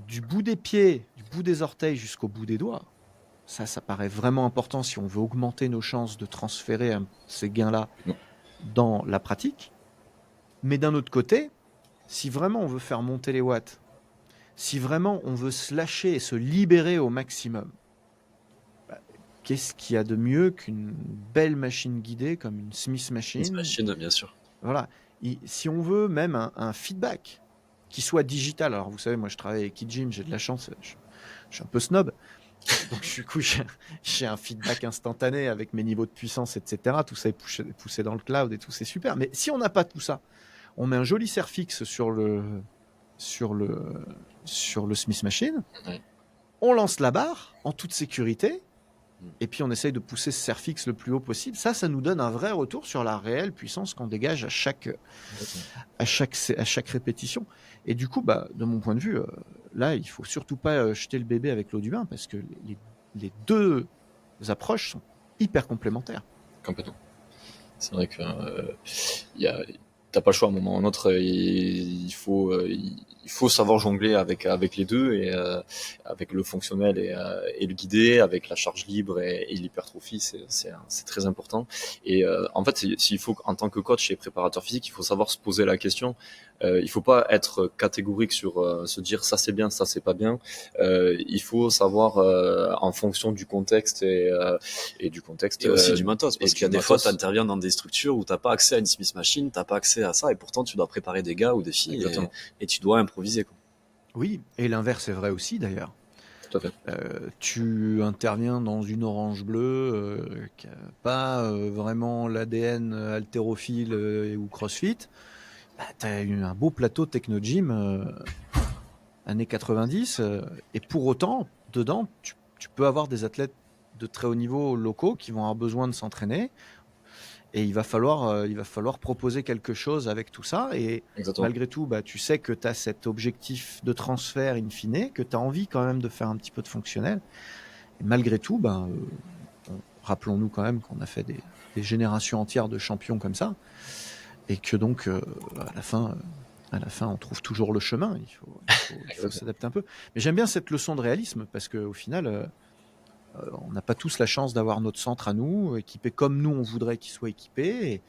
du bout des pieds, du bout des orteils jusqu'au bout des doigts. Ça paraît vraiment important si on veut augmenter nos chances de transférer ces gains-là dans la pratique. Mais d'un autre côté, si vraiment on veut faire monter les watts, si vraiment on veut se lâcher et se libérer au maximum, qu'est-ce qu'il y a de mieux qu'une belle machine guidée comme une Smith Machine? Une machine, bien sûr. Voilà. Si on veut même un feedback qui soit digital, alors vous savez, moi je travaille avec eGym, j'ai de la chance, je suis un peu snob, donc du coup j'ai un feedback instantané avec mes niveaux de puissance, etc. Tout ça est poussé dans le cloud et tout, c'est super. Mais si on n'a pas tout ça, on met un joli Serfix sur le Smith Machine, Ouais. on lance la barre en toute sécurité, et puis on essaye de pousser ce Serfix le plus haut possible. Ça nous donne un vrai retour sur la réelle puissance qu'on dégage à chaque répétition. Et du coup, de mon point de vue, là, il faut surtout pas jeter le bébé avec l'eau du bain, parce que les deux approches sont hyper complémentaires. Complètement. C'est vrai que t'as pas le choix à un moment ou à un autre. Il faut savoir jongler avec les deux, et avec le fonctionnel et le guidé, avec la charge libre et l'hypertrophie, c'est très important. Et en fait, s'il faut, en tant que coach et préparateur physique, il faut savoir se poser la question. Il faut pas être catégorique sur se dire ça c'est bien, ça c'est pas bien. Il faut savoir en fonction du contexte et du contexte. Et aussi du matos, parce qu'il y a des fois, tu matos. interviens dans des structures où t'as pas accès à une Smith Machine, t'as pas accès à ça, et pourtant tu dois préparer des gars ou des filles, et tu dois improviser, quoi. Oui, et l'inverse est vrai aussi d'ailleurs. Tout à fait. Tu interviens dans une orange bleue qui n'a pas vraiment l'ADN haltérophile ou crossfit. Tu as eu un beau plateau techno-gym années 90, et pour autant, dedans, tu peux avoir des athlètes de très haut niveau locaux qui vont avoir besoin de s'entraîner, et il va falloir proposer quelque chose avec tout ça. Et Exactement. malgré tout, tu sais que tu as cet objectif de transfert in fine, que tu as envie quand même de faire un petit peu de fonctionnel. Et malgré tout, rappelons-nous quand même qu'on a fait des générations entières de champions comme ça, et que donc à la fin, on trouve toujours le chemin. Il faut s'adapter un peu. Mais j'aime bien cette leçon de réalisme, parce qu'au final, on n'a pas tous la chance d'avoir notre centre à nous, équipé comme nous on voudrait qu'il soit équipé. Et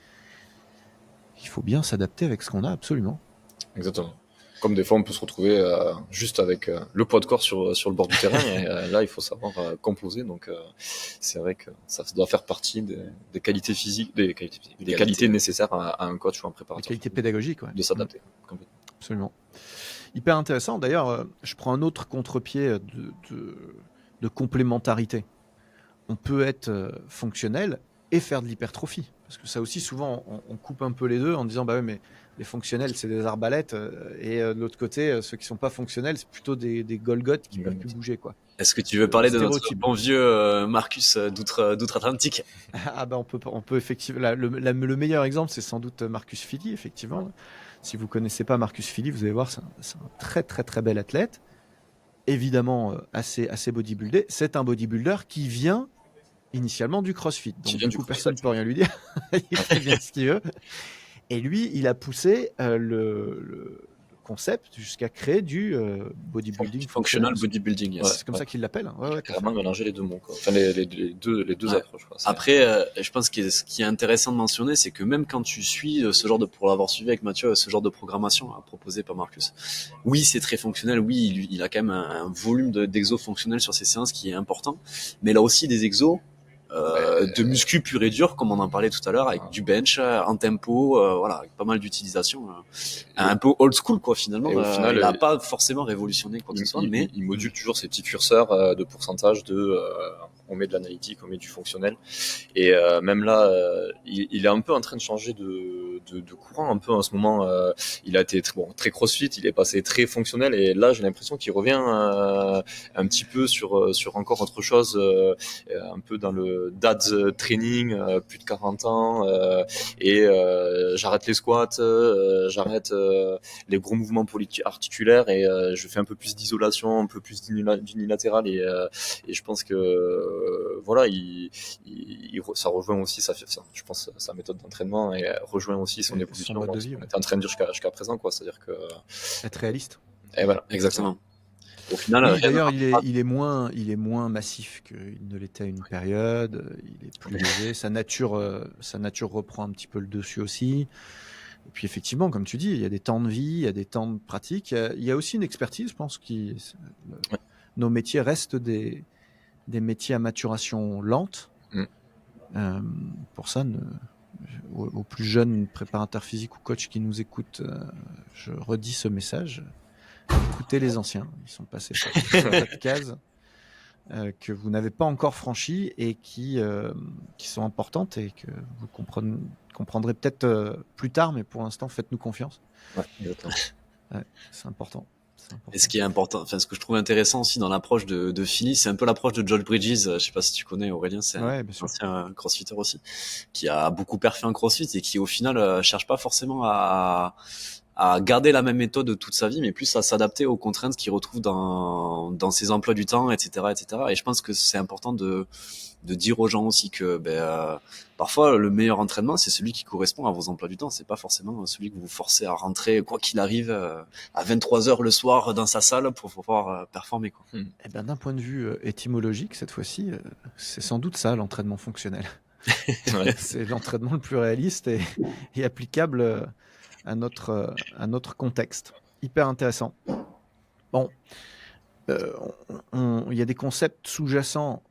il faut bien s'adapter avec ce qu'on a, absolument. Exactement. Comme des fois, on peut se retrouver juste avec le poids de corps sur le bord du terrain. Et là, il faut savoir composer. Donc, c'est vrai que ça doit faire partie des qualités physiques, des qualités nécessaires à un coach ou un préparateur. Des qualités pédagogiques, ouais. De s'adapter. Absolument. Hyper intéressant. D'ailleurs, je prends un autre contre-pied de complémentarité. on peut être fonctionnel et faire de l'hypertrophie. Parce que ça aussi, souvent, on coupe un peu les deux en disant, bah oui, mais les fonctionnels, c'est des arbalètes, et de l'autre côté, ceux qui sont pas fonctionnels, c'est plutôt des Golgoth qui peuvent plus bouger, quoi. Est-ce que tu veux parler de notre Stéréotype. bon vieux Marcus d'outre-Atlantique? Ah bah on peut effectivement. Le meilleur exemple, c'est sans doute Marcus Filly, effectivement. Si vous connaissez pas Marcus Filly, vous allez voir, c'est un très très très bel athlète. Évidemment, assez bodybuildé. C'est un bodybuilder qui vient initialement du CrossFit. Donc du coup, personne ne peut rien lui dire. Il fait bien ce qu'il veut. Et lui, il a poussé le concept jusqu'à créer du bodybuilding functional bodybuilding. Yes. Ouais, c'est comme ça qu'il l'appelle. Ouais, carrément mélanger les deux mots, quoi. Enfin, les deux approches, quoi. Après, je pense que ce qui est intéressant de mentionner, c'est que même quand tu suis ce genre de, pour l'avoir suivi avec Mathieu, ce genre de programmation proposée par Marcus, oui, c'est très fonctionnel. Oui, il a quand même un volume d'exos fonctionnels sur ses séances qui est important. Mais là aussi, des exos de muscu pur et dur, comme on en parlait tout à l'heure, avec du bench en tempo, voilà, avec pas mal d'utilisation, un peu old school, quoi, finalement. Au final, il n'a pas forcément révolutionné quoi que ce soit, mais il module toujours ses petits curseurs de pourcentage on met de l'analytique, on met du fonctionnel, et même là, il est un peu en train de changer de courant un peu en ce moment. Il a été très crossfit, il est passé très fonctionnel, et là j'ai l'impression qu'il revient un petit peu sur encore autre chose, un peu dans le dad's training, plus de 40 ans, et j'arrête les squats, j'arrête les gros mouvements articulaires, et je fais un peu plus d'isolation, un peu plus d'unilatéral, et je pense que voilà, ça rejoint aussi je pense sa méthode d'entraînement, et rejoint aussi son évolution, mode de vie, on était en train de dire jusqu'à présent, quoi. C'est-à-dire que être réaliste. Et voilà, exactement. Au final, oui, d'ailleurs, il est moins massif qu'il ne l'était à une période. Il est plus léger. Sa nature reprend un petit peu le dessus aussi. Et puis effectivement, comme tu dis, il y a des temps de vie, il y a des temps de pratique. Il y a aussi une expertise, je pense, nos métiers restent des métiers à maturation lente. Pour ça, aux plus jeunes préparateurs physiques ou coachs qui nous écoutent, je redis ce message. Écoutez les anciens, ils sont passés par cette case que vous n'avez pas encore franchi et qui sont importantes et que vous comprendrez peut-être plus tard, mais pour l'instant, faites-nous confiance. Ouais, exactement. Ouais, c'est important. Et ce qui est important, enfin ce que je trouve intéressant aussi dans l'approche de Philly, c'est un peu l'approche de George Bridges. Je sais pas si tu connais Aurélien, c'est un ancien crossfitter aussi, qui a beaucoup perfé en crossfit et qui au final cherche pas forcément à garder la même méthode toute sa vie, mais plus à s'adapter aux contraintes qu'il retrouve dans ses emplois du temps, etc., etc. Et je pense que c'est important de dire aux gens aussi que parfois le meilleur entraînement, c'est celui qui correspond à vos emplois du temps. C'est pas forcément celui que vous forcez à rentrer quoi qu'il arrive à 23h le soir dans sa salle pour pouvoir performer, quoi. Eh ben, d'un point de vue étymologique, cette fois-ci, c'est sans doute ça l'entraînement fonctionnel. Ouais. C'est l'entraînement le plus réaliste et applicable à notre contexte. Hyper intéressant. Bon, il y a des concepts sous-jacents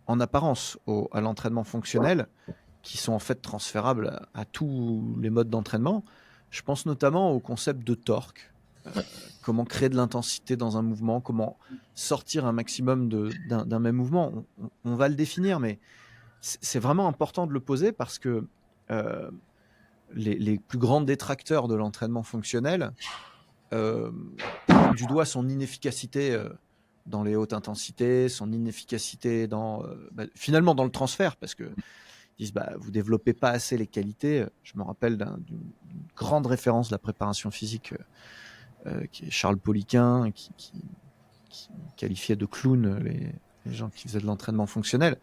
en apparence à l'entraînement fonctionnel qui sont en fait transférables à tous les modes d'entraînement. Je pense notamment au concept de torque. Comment créer de l'intensité dans un mouvement, comment sortir un maximum d'un même mouvement. On va le définir, mais c'est vraiment important de le poser parce que les plus grands détracteurs de l'entraînement fonctionnel pointent du doigt son inefficacité dans les hautes intensités, son inefficacité finalement dans le transfert, parce que ils disent vous développez pas assez les qualités. Je me rappelle d'une grande référence de la préparation physique qui est Charles Poliquin, qui qualifiait de clown les gens qui faisaient de l'entraînement fonctionnel,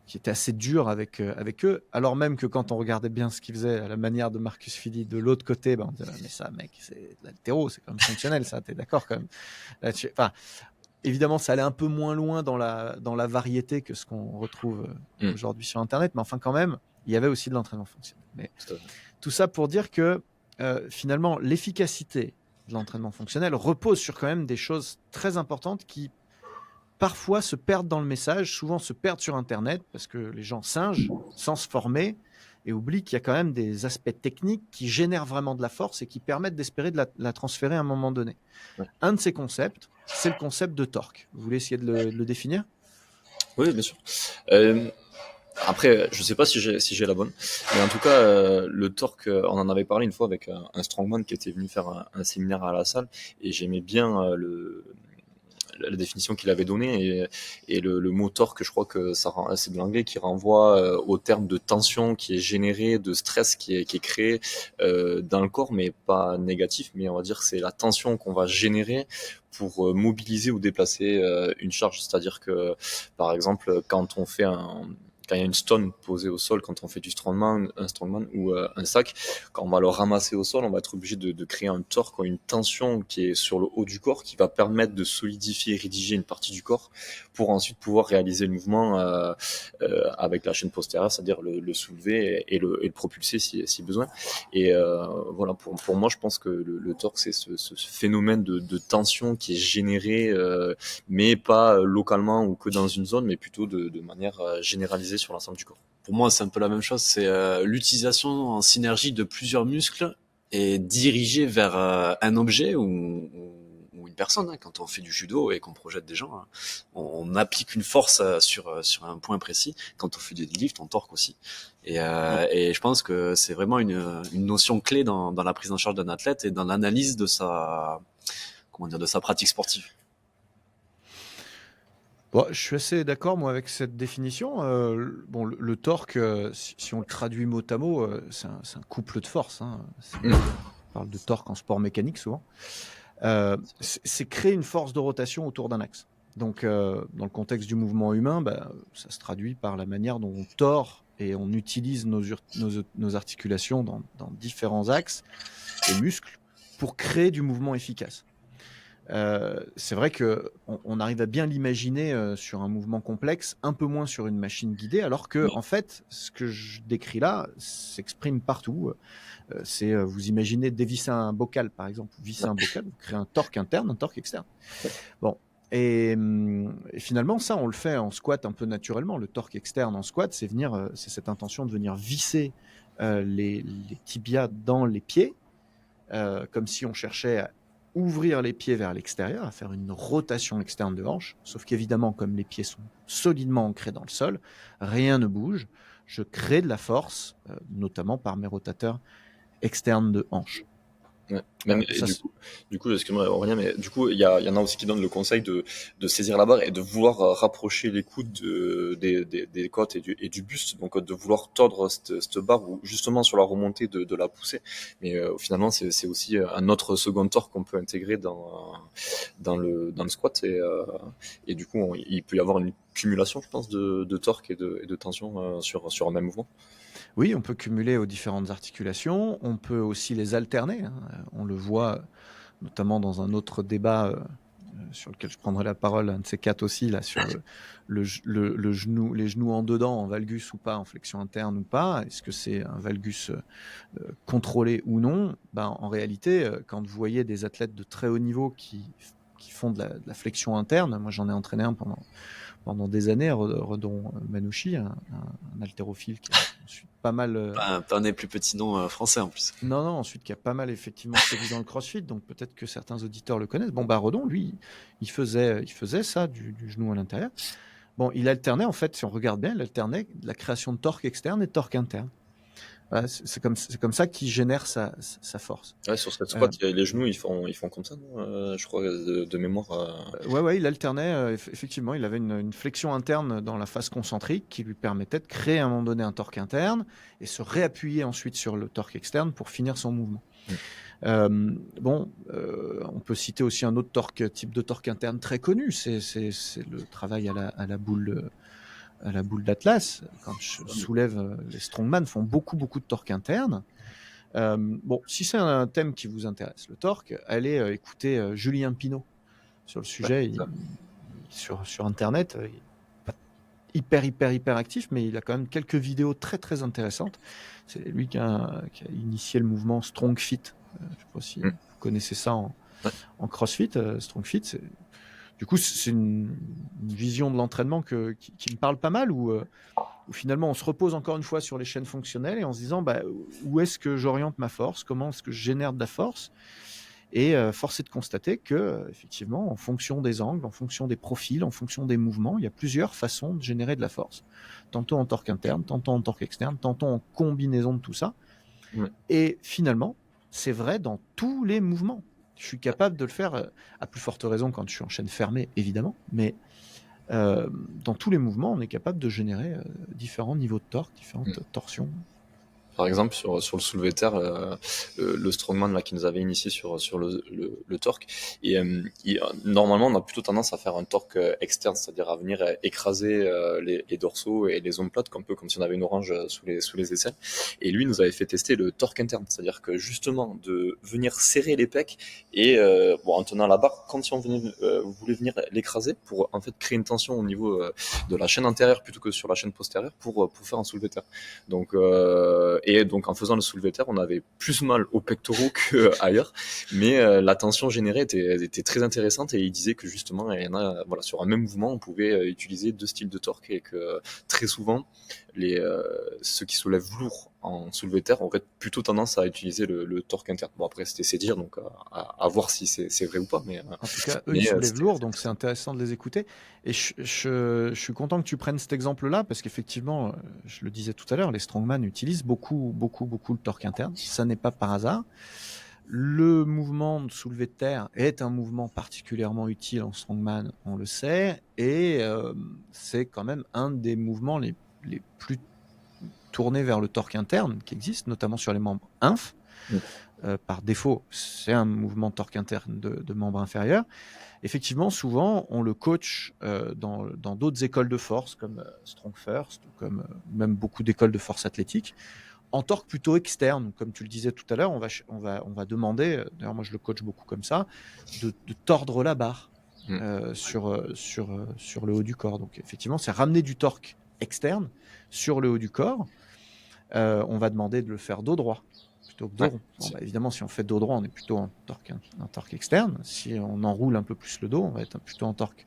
qui était assez dur avec eux, alors même que quand on regardait bien ce qu'ils faisaient à la manière de Marcus Filly de l'autre côté, on disait mais ça mec, c'est de l'haltéro, c'est quand même fonctionnel ça, t'es d'accord quand même là-dessus. Enfin, évidemment ça allait un peu moins loin dans la variété que ce qu'on retrouve aujourd'hui sur internet, mais enfin quand même il y avait aussi de l'entraînement fonctionnel. Mais tout ça pour dire que finalement l'efficacité de l'entraînement fonctionnel repose sur quand même des choses très importantes qui parfois se perdent dans le message, souvent se perdent sur Internet parce que les gens singent sans se former et oublient qu'il y a quand même des aspects techniques qui génèrent vraiment de la force et qui permettent d'espérer de la transférer à un moment donné. Ouais. Un de ces concepts, c'est le concept de torque. Vous voulez essayer de le définir ? Oui, bien sûr. Euh, Après, je sais pas si j'ai la bonne, mais en tout cas, le torque, on en avait parlé une fois avec un strongman qui était venu faire un séminaire à la salle, et j'aimais bien la définition qu'il avait donnée, et le mot torque, je crois que c'est de l'anglais qui renvoie au terme de tension qui est générée, de stress qui est créé dans le corps, mais pas négatif, mais on va dire que c'est la tension qu'on va générer pour mobiliser ou déplacer une charge. C'est-à-dire que, par exemple, quand il y a une stone posée au sol, quand on fait un strongman ou un sac, quand on va le ramasser au sol, on va être obligé de créer un torque, une tension qui est sur le haut du corps, qui va permettre de solidifier et rédiger une partie du corps pour ensuite pouvoir réaliser le mouvement avec la chaîne postérieure, c'est-à-dire le soulever et le propulser si besoin. Et voilà, pour moi, je pense que le torque, c'est ce phénomène de tension qui est généré, mais pas localement ou que dans une zone, mais plutôt de manière généralisée sur l'ensemble du corps. Pour moi, c'est un peu la même chose. C'est l'utilisation en synergie de plusieurs muscles et dirigé vers un objet ou une personne. Hein. Quand on fait du judo et qu'on projette des gens, hein, on applique une force sur un point précis. Quand on fait du deadlift, on torque aussi. Et je pense que c'est vraiment une notion clé dans la prise en charge d'un athlète et dans l'analyse de de sa pratique sportive. Bon, je suis assez d'accord, moi, avec cette définition. Bon, le torque, si on le traduit mot à mot, c'est un couple de forces, hein. On parle de torque en sport mécanique, souvent. C'est créer une force de rotation autour d'un axe. Donc, dans le contexte du mouvement humain, ça se traduit par la manière dont on tord et on utilise nos articulations dans différents axes et muscles pour créer du mouvement efficace. C'est vrai qu'on arrive à bien l'imaginer sur un mouvement complexe, un peu moins sur une machine guidée, alors que, en fait, ce que je décris là s'exprime partout. Vous imaginez dévisser un bocal, par exemple, vous vissez un bocal, vous créez un torque interne, un torque externe. Bon. Et finalement, ça, on le fait en squat un peu naturellement. Le torque externe en squat, c'est cette intention de venir visser les tibias dans les pieds, comme si on cherchait à ouvrir les pieds vers l'extérieur, à faire une rotation externe de hanche. Sauf qu'évidemment, comme les pieds sont solidement ancrés dans le sol, rien ne bouge. Je crée de la force, notamment par mes rotateurs externes de hanche. Ouais. Même, et du coup, excuse-moi Aurélien, mais du coup, il y en a aussi qui donnent le conseil de saisir la barre et de vouloir rapprocher les coudes des côtes et du buste, donc de vouloir tordre cette barre ou justement sur la remontée de la pousser. Mais finalement, c'est aussi un autre second torque qu'on peut intégrer dans le squat et du coup, il peut y avoir une cumulation, je pense, de torque et de tension sur un même mouvement. Oui, on peut cumuler aux différentes articulations, on peut aussi les alterner, hein. On le voit notamment dans un autre débat sur lequel je prendrai la parole, un de ces quatre aussi, là, sur le genou, les genoux en dedans, en valgus ou pas, en flexion interne ou pas. Est-ce que c'est un valgus contrôlé ou non? En réalité, quand vous voyez des athlètes de très haut niveau qui font de la flexion interne, moi j'en ai entraîné un pendant des années, Redon Manouchi, un haltérophile qui a ensuite pas mal... Pas un des plus petits noms français en plus. Non, ensuite qui a pas mal effectivement sévi dans le crossfit, donc peut-être que certains auditeurs le connaissent. Bon, Redon, lui, il faisait ça, du genou à l'intérieur. Bon, il alternait, en fait, si on regarde bien, il alternait la création de torque externe et de torque interne. Voilà, c'est comme ça qu'il génère sa force. Ouais, sur cette squat, les genoux, ils font comme ça, non je crois, de mémoire. Ouais, il alternait. Effectivement, il avait une flexion interne dans la face concentrique qui lui permettait de créer à un moment donné un torque interne et se réappuyer ensuite sur le torque externe pour finir son mouvement. On peut citer aussi un autre type de torque interne très connu, c'est le travail à la boule d'Atlas. Quand je soulève, les strongman font beaucoup de torque interne. Si c'est un thème qui vous intéresse, le torque, allez écouter Julien Pinault sur le sujet. Sur Internet, il n'est pas hyper actif, mais il a quand même quelques vidéos très intéressantes. C'est lui qui a initié le mouvement Strong Fit. Je ne sais pas si vous connaissez ça en CrossFit. Strong Fit, du coup, c'est une vision de l'entraînement qui me parle pas mal, où finalement on se repose encore une fois sur les chaînes fonctionnelles et en se disant où est-ce que j'oriente ma force, comment est-ce que je génère de la force. Et force est de constater que, effectivement, en fonction des angles, en fonction des profils, en fonction des mouvements, il y a plusieurs façons de générer de la force. Tantôt en torque interne, tantôt en torque externe, tantôt en combinaison de tout ça. Ouais. Et finalement, c'est vrai dans tous les mouvements. Je suis capable de le faire, à plus forte raison quand je suis en chaîne fermée, évidemment, mais dans tous les mouvements, on est capable de générer différents niveaux de torque, différentes torsions. Par exemple, sur le soulevé de terre, le strongman là, qui nous avait initié sur le torque, et normalement, on a plutôt tendance à faire un torque externe, c'est-à-dire à venir écraser les dorsaux et les omoplates, un peu comme si on avait une orange sous les aisselles. Et lui nous avait fait tester le torque interne, c'est-à-dire que justement, de venir serrer les pecs et en tenant la barre, comme si on voulait venir l'écraser pour en fait créer une tension au niveau de la chaîne antérieure plutôt que sur la chaîne postérieure pour faire un soulevé de terre. Et donc en faisant le soulevé de terre, on avait plus mal aux pectoraux qu'ailleurs, mais la tension générée était très intéressante, et il disait que justement, il y en a, voilà, sur un même mouvement, on pouvait utiliser 2 styles de torque, et que très souvent, ceux qui soulèvent lourd en soulevé de terre auraient plutôt tendance à utiliser le torque interne. Bon, après, c'était dire, donc à voir si c'est vrai ou pas. Mais, en tout cas, eux, ils soulèvent lourd, donc c'est intéressant de les écouter. Et je suis content que tu prennes cet exemple-là, parce qu'effectivement, je le disais tout à l'heure, les strongman utilisent beaucoup le torque interne. Ça n'est pas par hasard. Le mouvement de soulevé de terre est un mouvement particulièrement utile en strongman, on le sait, et c'est quand même un des mouvements les plus tournés vers le torque interne qui existe, notamment sur les membres inf. Par défaut, c'est un mouvement de torque interne de membre inférieur. Effectivement, souvent, on le coach dans d'autres écoles de force, comme Strong First, ou comme même beaucoup d'écoles de force athlétique, en torque plutôt externe. Comme tu le disais tout à l'heure, on va demander, d'ailleurs moi je le coach beaucoup comme ça, de tordre la barre sur le haut du corps. Donc effectivement, c'est ramener du torque externe sur le haut du corps. On va demander de le faire dos droit plutôt que dos rond. Bon, évidemment, si on fait dos droit, on est plutôt en torque externe. Si on enroule un peu plus le dos, on va être plutôt en torque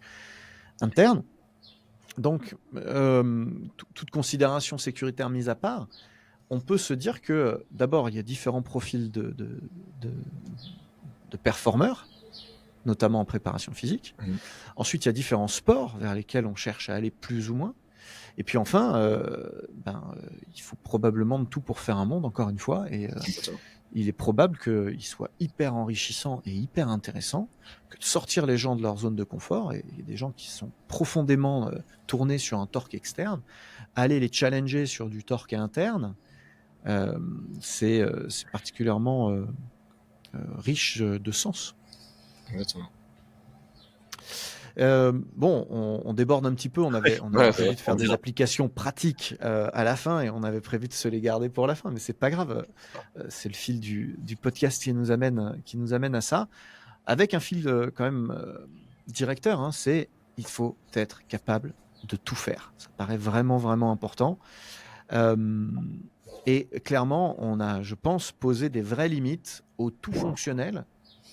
interne. Donc, toute considération sécuritaire mise à part, on peut se dire que d'abord, il y a différents profils de performeurs, notamment en préparation physique. Ensuite, il y a différents sports vers lesquels on cherche à aller plus ou moins. Et puis enfin, il faut probablement de tout pour faire un monde, encore une fois, et il est probable qu'il soit hyper enrichissant et hyper intéressant que de sortir les gens de leur zone de confort, et il y a des gens qui sont profondément tournés sur un torque externe, aller les challenger sur du torque interne, c'est particulièrement riche de sens. Exactement. Bon, on déborde un petit peu. On avait prévu de faire des applications pratiques à la fin, et on avait prévu de se les garder pour la fin, mais c'est pas grave. C'est le fil du podcast qui nous amène à ça, avec un fil quand même directeur. Hein, c'est il faut être capable de tout faire. Ça paraît vraiment vraiment important. Et clairement, on a, je pense, posé des vraies limites au tout fonctionnel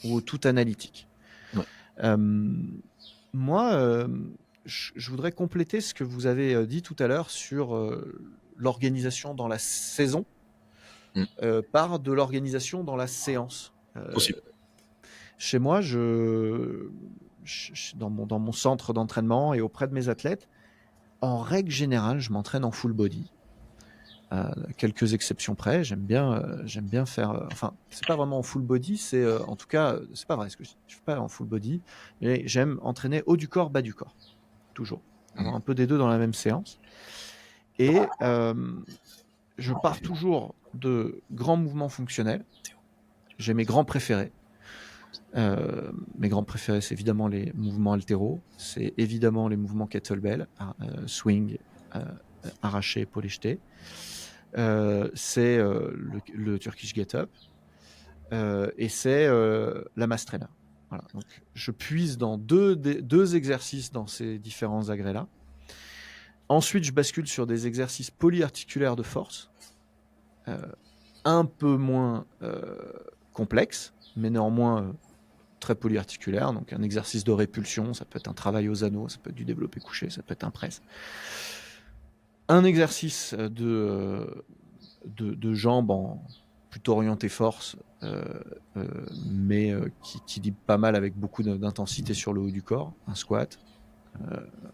ou au tout analytique. Ouais. Moi, je voudrais compléter ce que vous avez dit tout à l'heure sur l'organisation dans la saison par de l'organisation dans la séance. Possible. Chez moi, dans mon centre d'entraînement et auprès de mes athlètes, en règle générale, je m'entraîne en full body. Quelques exceptions près, j'aime bien faire. Enfin, c'est pas vraiment en full body, c'est en tout cas, c'est pas vrai ce que je fais pas en full body, mais j'aime entraîner haut du corps, bas du corps, toujours. Alors, un peu des deux dans la même séance. Et je pars toujours de grands mouvements fonctionnels. J'ai mes grands préférés. Mes grands préférés, c'est évidemment les mouvements haltéraux, c'est évidemment les mouvements kettlebell, swing, arraché, épaulé jeté. C'est le Turkish Get Up et c'est la Mastrena. Voilà. Donc, je puise dans deux exercices dans ces différents agrès-là. Ensuite, je bascule sur des exercices polyarticulaires de force, un peu moins complexes, mais néanmoins très polyarticulaires. Donc, un exercice de répulsion, ça peut être un travail aux anneaux, ça peut être du développé couché, ça peut être un press. Un exercice de jambes plutôt orienté force, mais qui dit pas mal avec beaucoup d'intensité sur le haut du corps, un squat,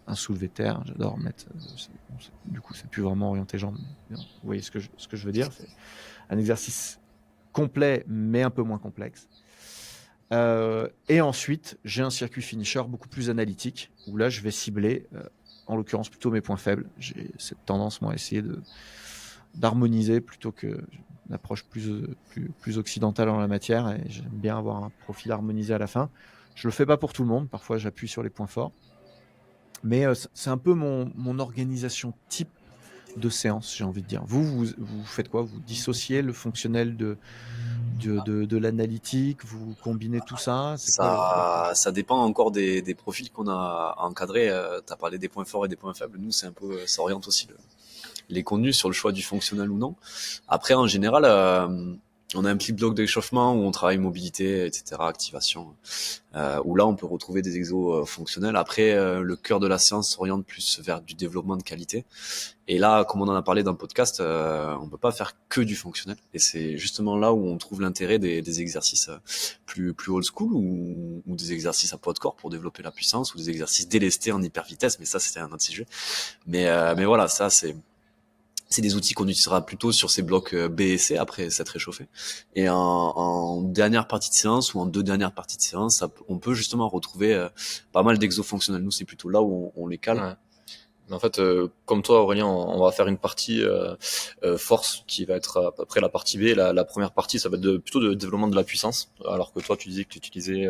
un soulevé de terre. J'adore mettre. Du coup, c'est plus vraiment orienté jambes. Vous voyez ce que je veux dire. C'est un exercice complet, mais un peu moins complexe. Et ensuite, j'ai un circuit finisher beaucoup plus analytique, où là, je vais cibler, en l'occurrence, plutôt mes points faibles. J'ai cette tendance, moi, à essayer d'harmoniser plutôt que une approche plus occidentale en la matière, et j'aime bien avoir un profil harmonisé à la fin. Je le fais pas pour tout le monde, parfois j'appuie sur les points forts, mais c'est un peu mon organisation type de séance, j'ai envie de dire. Vous faites quoi? Vous dissociez le fonctionnel de l'analytique, vous combinez tout ça? C'est quoi Ça dépend encore des profils qu'on a encadrés. Tu as parlé des points forts et des points faibles. Nous, c'est un peu, ça oriente aussi les contenus sur le choix du fonctionnel ou non. Après, en général, on a un petit bloc d'échauffement où on travaille mobilité, etc., activation, où là, on peut retrouver des exos fonctionnels. Après, le cœur de la séance s'oriente plus vers du développement de qualité. Et là, comme on en a parlé dans le podcast, on peut pas faire que du fonctionnel. Et c'est justement là où on trouve l'intérêt des exercices plus old school ou des exercices à poids de corps pour développer la puissance ou des exercices délestés en hyper vitesse. Mais ça, c'était un autre sujet. Mais voilà, ça, c'est des outils qu'on utilisera plutôt sur ces blocs B et C après s'être réchauffé. Et en dernière partie de séance ou en 2 dernières parties de séance, on peut justement retrouver pas mal d'exos fonctionnels. Nous, c'est plutôt là où on les cale. Ouais. Mais en fait, comme toi, Aurélien, on va faire une partie force qui va être à peu près la partie B. La première partie, ça va être plutôt de développement de la puissance, alors que toi, tu disais que tu utilisais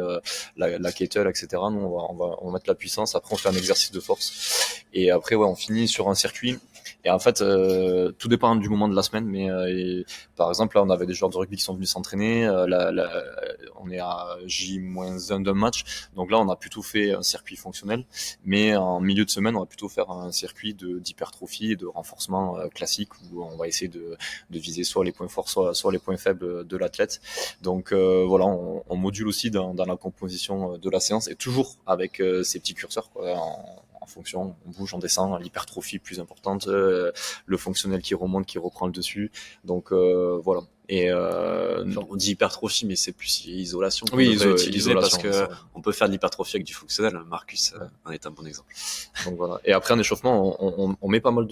la kettle, etc. Nous, on va mettre la puissance. Après, on fait un exercice de force. Et après, ouais, on finit sur un circuit. Et en fait, tout dépend du moment de la semaine. Mais par exemple, là, on avait des joueurs de rugby qui sont venus s'entraîner. On est à J-1 d'un match. Donc là, on a plutôt fait un circuit fonctionnel. Mais en milieu de semaine, on va plutôt faire un circuit d'hypertrophie et de renforcement classique où on va essayer de viser soit les points forts, soit les points faibles de l'athlète. Donc voilà, on module aussi dans la composition de la séance et toujours avec ces petits curseurs, quoi, en fonction, on bouge, on descend, l'hypertrophie plus importante, le fonctionnel qui remonte, qui reprend le dessus. Donc voilà. Et on dit hypertrophie, mais c'est plus isolation. Oui, utiliser parce isolation, que on peut faire de l'hypertrophie avec du fonctionnel. Marcus en est un bon exemple. Donc voilà. Et après en échauffement, on met pas mal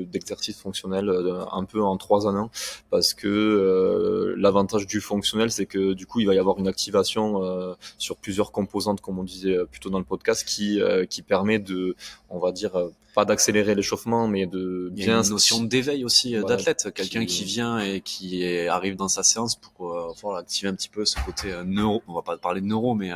d'exercices fonctionnels, un peu en 3 en 1, parce que l'avantage du fonctionnel, c'est que du coup, il va y avoir une activation sur plusieurs composantes, comme on disait plutôt dans le podcast, qui permet de, on va dire, pas d'accélérer l'échauffement, mais de Il y a bien une notion d'éveil aussi voilà, d'athlète, quelqu'un qui vient et qui arrive dans sa séance pour activer un petit peu ce côté neuro. On va pas parler de neuro, mais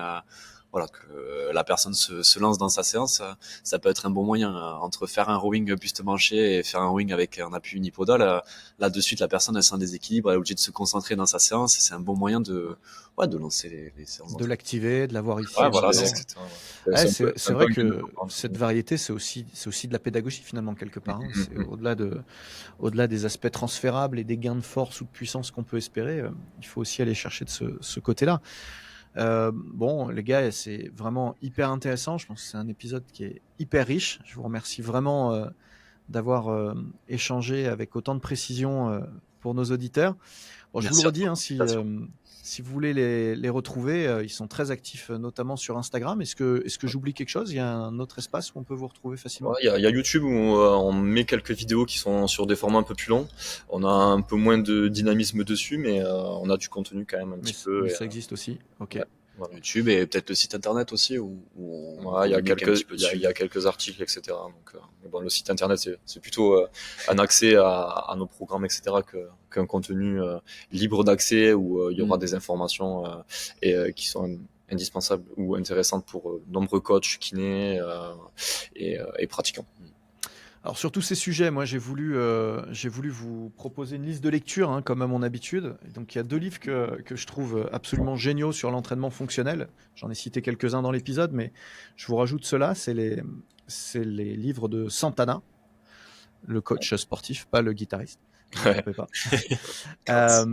voilà, que la personne se lance dans sa séance, ça peut être un bon moyen. Entre faire un rowing buste manché et faire un rowing avec un appui unipodal, là de suite la personne elle sent un déséquilibre, elle est obligée de se concentrer dans sa séance et c'est un bon moyen de lancer les séances. De l'activer, de l'avoir ici. Ouais, voilà, c'est vrai que cette variété, c'est aussi de la pédagogie finalement quelque part. Hein. C'est au-delà des aspects transférables et des gains de force ou de puissance qu'on peut espérer, il faut aussi aller chercher de ce côté-là. Bon, les gars, c'est vraiment hyper intéressant. Je pense que c'est un épisode qui est hyper riche. Je vous remercie vraiment d'avoir échangé avec autant de précision pour nos auditeurs. Bon, je vous le redis, hein, si vous voulez les retrouver, ils sont très actifs, notamment sur Instagram. Est-ce que j'oublie quelque chose? Il y a un autre espace où on peut vous retrouver facilement? Il y a YouTube où on met quelques vidéos qui sont sur des formats un peu plus longs. On a un peu moins de dynamisme dessus, mais on a du contenu quand même un petit peu. Mais ça existe aussi. Ok. Ouais. Voilà. YouTube et peut-être le site internet aussi où il y a quelques articles, etc. Donc, mais bon, le site internet c'est plutôt un accès à nos programmes, etc. qu'un contenu libre d'accès où il y aura des informations qui sont indispensables ou intéressantes pour nombreux coachs, kinés et pratiquants. Alors sur tous ces sujets, moi j'ai voulu vous proposer une liste de lecture, hein, comme à mon habitude. Et donc il y a 2 livres que je trouve absolument géniaux sur l'entraînement fonctionnel. J'en ai cité quelques-uns dans l'épisode, mais je vous rajoute cela. C'est les livres de Santana, le coach sportif, pas le guitariste. Ouais. Pas.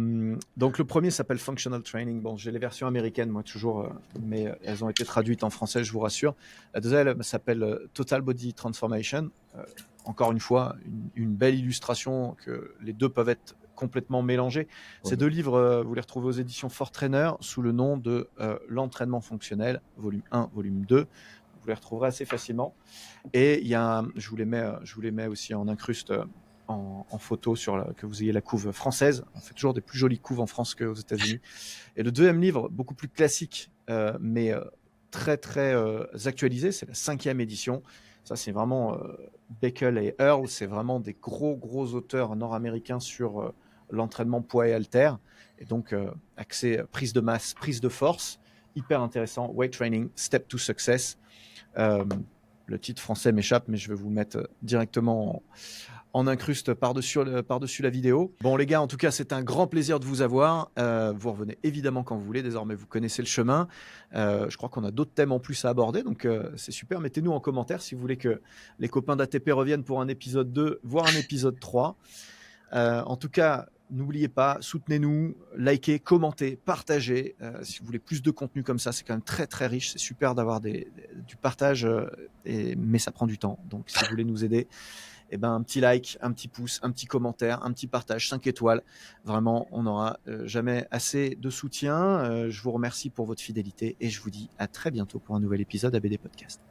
Donc le premier s'appelle Functional Training. Bon, j'ai les versions américaines moi toujours, mais elles ont été traduites en français, je vous rassure. La deuxième s'appelle Total Body Transformation. Encore une fois, une belle illustration que les deux peuvent être complètement mélangé. Ces 2 livres, vous les retrouvez aux éditions Fort Trainer sous le nom de L'entraînement fonctionnel, volume 1, volume 2. Vous les retrouverez assez facilement. Et il y a je vous les mets aussi en incruste en photo que vous ayez la couve française. On fait toujours des plus jolies couves en France qu'aux États-Unis. Et le 2e livre, beaucoup plus classique, mais très très actualisé, c'est la 5e édition. Ça, c'est vraiment Beckel et Earl, c'est vraiment des gros auteurs nord-américains sur l'entraînement poids et haltères. Et donc, accès prise de masse, prise de force, hyper intéressant. Weight Training, Step to Success. Le titre français m'échappe, mais je vais vous le mettre directement en incruste par-dessus la vidéo. Bon les gars, en tout cas, c'est un grand plaisir de vous avoir. Vous revenez évidemment quand vous voulez. Désormais, vous connaissez le chemin. Je crois qu'on a d'autres thèmes en plus à aborder, donc c'est super. Mettez-nous en commentaire si vous voulez que les copains d'ATP reviennent pour un épisode 2, voire un épisode 3. En tout cas, n'oubliez pas, soutenez-nous, likez, commentez, partagez. Si vous voulez plus de contenu comme ça, c'est quand même très très riche. C'est super d'avoir du partage, mais ça prend du temps. Donc si vous voulez nous aider, un petit like, un petit pouce, un petit commentaire, un petit partage, 5 étoiles. Vraiment, on n'aura jamais assez de soutien. Je vous remercie pour votre fidélité et je vous dis à très bientôt pour un nouvel épisode ABD Podcast.